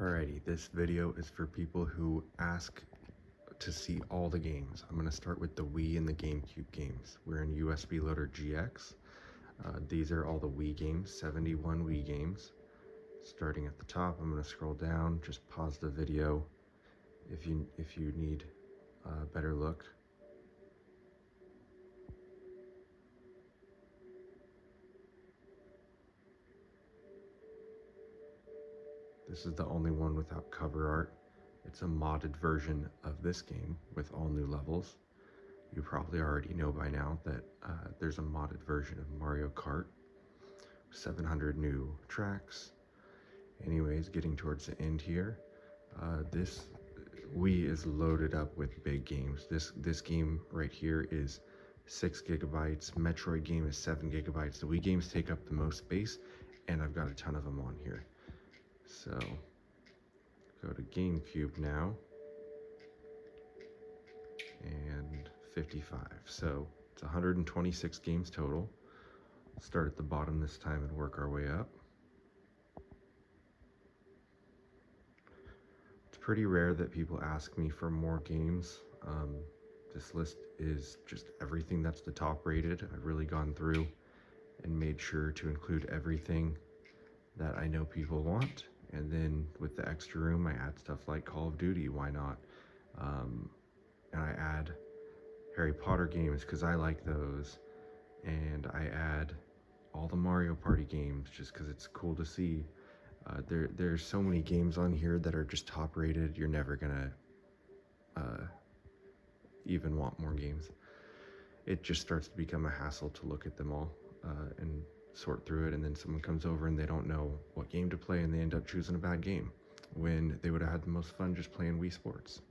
Alrighty, this video is for people who ask to see all the games. I'm going to start with the Wii and the GameCube games. We're in USB Loader GX. These are all the Wii games, 71 Wii games. Starting at the top, I'm going to scroll down, just pause the video if you need a better look. This is the only one without cover art. It's a modded version of this game with all new levels. You probably already know by now that there's a modded version of Mario Kart. 700 new tracks. Anyways, getting towards the end here. This Wii is loaded up with big games. This game right here is 6 gigabytes. Metroid game is 7 gigabytes. The Wii games take up the most space, and I've got a ton of them on here. So, go to GameCube now, and 55. So, it's 126 games total. Start at the bottom this time and work our way up. It's pretty rare that people ask me for more games. This list is just everything that's the top rated. I've really gone through and made sure to include everything that I know people want. And then with the extra room, I add stuff like Call of Duty, why not? And I add Harry Potter games because I like those. And I add all the Mario Party games just because it's cool to see. There's so many games on here that are just top rated. You're never gonna even want more games. It just starts to become a hassle to look at them all and sort through it, and then someone comes over and they don't know what game to play and they end up choosing a bad game when they would have had the most fun just playing Wii Sports.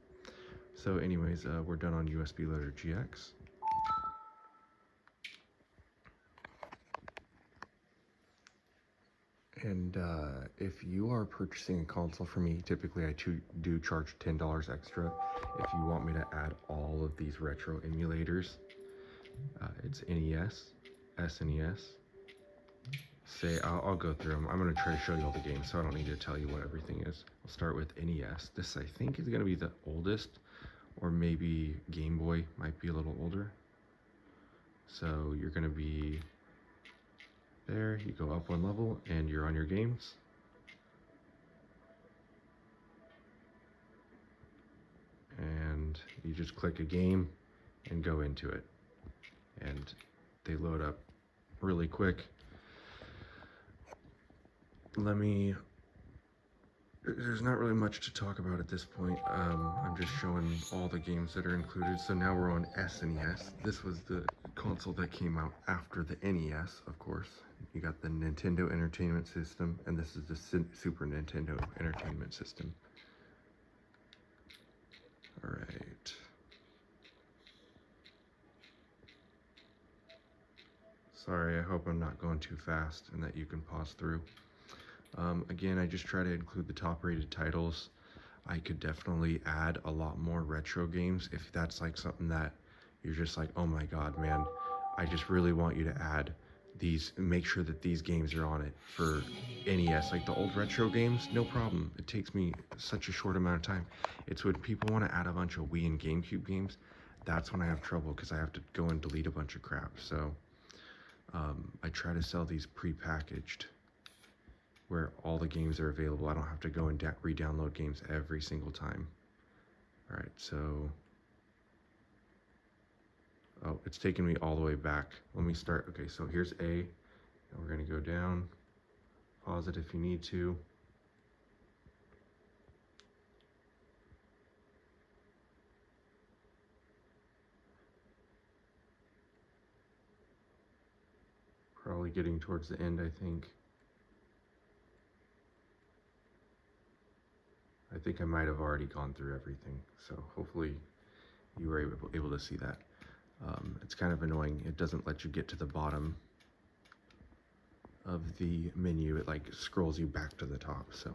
So anyways, we're done on USB Loader GX. And if you are purchasing a console from me, typically I do charge $10 extra if you want me to add all of these retro emulators. It's NES, SNES. I'll go through them. I'm going to try to show you all the games, so I don't need to tell you what everything is. I'll start with NES. This, I think, is going to be the oldest, or maybe Game Boy might be a little older. So you're going to be there. You go up one level, and you're on your games. And you just click a game and go into it. And they load up really quick. There's not really much to talk about at this point. I'm just showing all the games that are included. So now we're on SNES. This was the console that came out after the NES, of course. You got the Nintendo Entertainment System, and this is the Super Nintendo Entertainment System. All right. Sorry, I hope I'm not going too fast and that you can pause through. Again, I just try to include the top rated titles. I could definitely add a lot more retro games if that's like something that you're just like, oh my god, man, I just really want you to add these, make sure that these games are on it for NES, like the old retro games, no problem. It takes me such a short amount of time. It's when people want to add a bunch of Wii and GameCube games, that's when I have trouble because I have to go and delete a bunch of crap. So I try to sell these pre-packaged where all the games are available. I don't have to go and re-download games every single time. All right, so, oh, it's taking me all the way back. Let me start. Okay, so here's A, and we're gonna go down. Pause it if you need to. Probably getting towards the end, I think. I think I might have already gone through everything, so hopefully you were able to see that. It's kind of annoying. It doesn't let you get to the bottom of the menu. It like scrolls you back to the top. So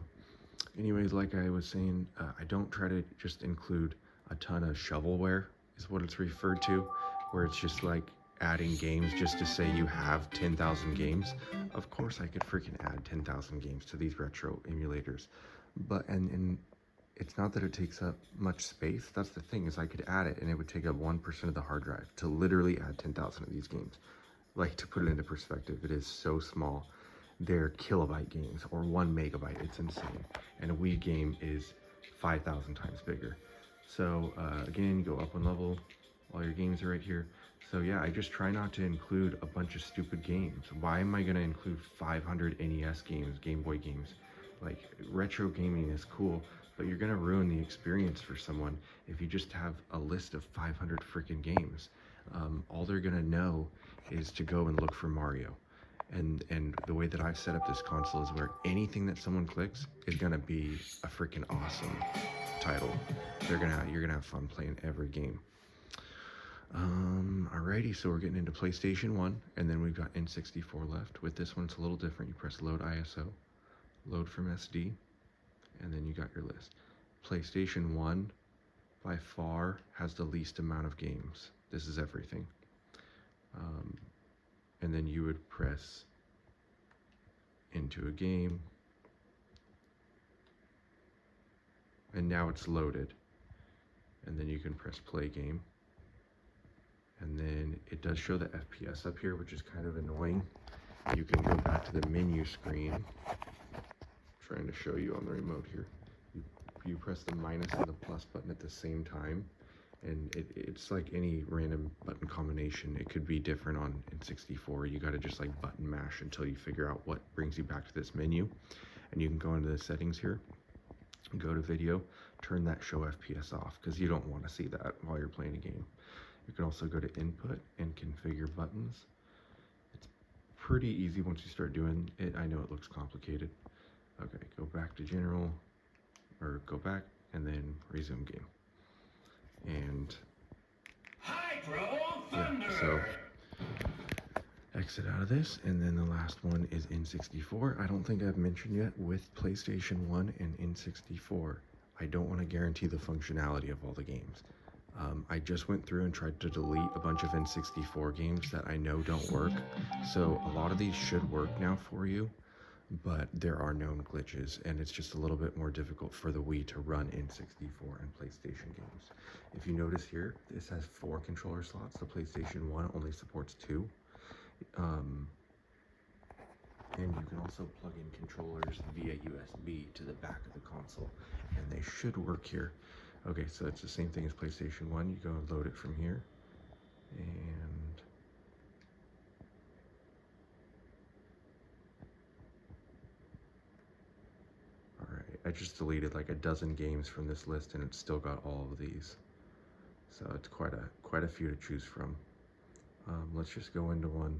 anyways, like I was saying, I don't try to just include a ton of shovelware is what it's referred to, where it's just like adding games just to say you have 10,000 games. Of course I could freaking add 10,000 games to these retro emulators, But, and it's not that it takes up much space. That's the thing, is I could add it and it would take up 1% of the hard drive to literally add 10,000 of these games. Like, to put it into perspective, it is so small. They're kilobyte games, or 1 megabyte. It's insane. And a Wii game is 5,000 times bigger. So again, you go up 1 level. All your games are right here. So yeah, I just try not to include a bunch of stupid games. Why am I gonna include 500 NES games, Game Boy games? Like, retro gaming is cool, but you're gonna ruin the experience for someone if you just have a list of 500 freaking games. All they're gonna know is to go and look for Mario. And the way that I've set up this console is where anything that someone clicks is gonna be a freaking awesome title. You're gonna have fun playing every game. Alrighty, so we're getting into PlayStation 1, and then we've got N64 left. With this one, it's a little different. You press load ISO, load from SD, and then you got your list. PlayStation 1, by far, has the least amount of games. This is everything. And then you would press into a game, and now it's loaded. And then you can press play game. And then it does show the FPS up here, which is kind of annoying. You can go back to the menu screen. I'm trying to show you on the remote here. You press the minus and the plus button at the same time, and it's like any random button combination. It could be different on N64. You gotta just like button mash until you figure out what brings you back to this menu. And you can go into the settings here, go to video, turn that show FPS off, because you don't want to see that while you're playing a game. You can also go to input and configure buttons. It's pretty easy once you start doing it. I know it looks complicated. Okay, go back to general, or go back and then resume game. And yeah, so exit out of this, and then the last one is N64. I don't think I've mentioned yet, with PlayStation 1 and N64, I don't want to guarantee the functionality of all the games. I just went through and tried to delete a bunch of N64 games that I know don't work. So a lot of these should work now for you, but there are known glitches, and it's just a little bit more difficult for the Wii to run N64 and PlayStation games. If you notice here, this has 4 controller slots. The PlayStation 1 only supports 2. And you can also plug in controllers via USB to the back of the console, and they should work here. Okay, so it's the same thing as PlayStation 1. You go and load it from here, and alright, I just deleted like a dozen games from this list, and it's still got all of these. So it's quite a few to choose from. Let's just go into one.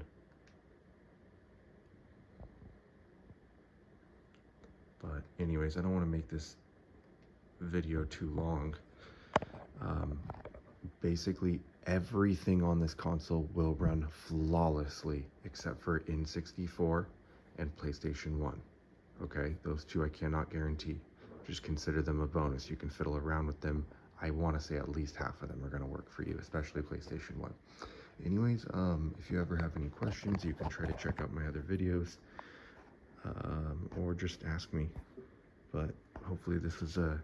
But anyways, I don't want to make this video too long. Basically everything on this console will run flawlessly except for N64 and PlayStation 1. Okay, those two I cannot guarantee. Just consider them a bonus. You can fiddle around with them. I want to say at least half of them are going to work for you, especially PlayStation 1. Anyways, if you ever have any questions, you can try to check out my other videos, or just ask me. But hopefully this was a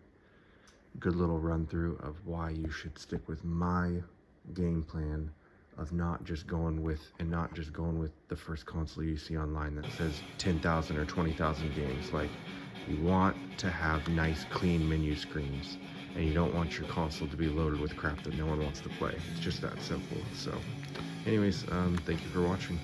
good little run through of why you should stick with my game plan of not just going with the first console you see online that says 10,000 or 20,000 games. Like, you want to have nice clean menu screens, and you don't want your console to be loaded with crap that no one wants to play. It's just that simple. So anyways, thank you for watching.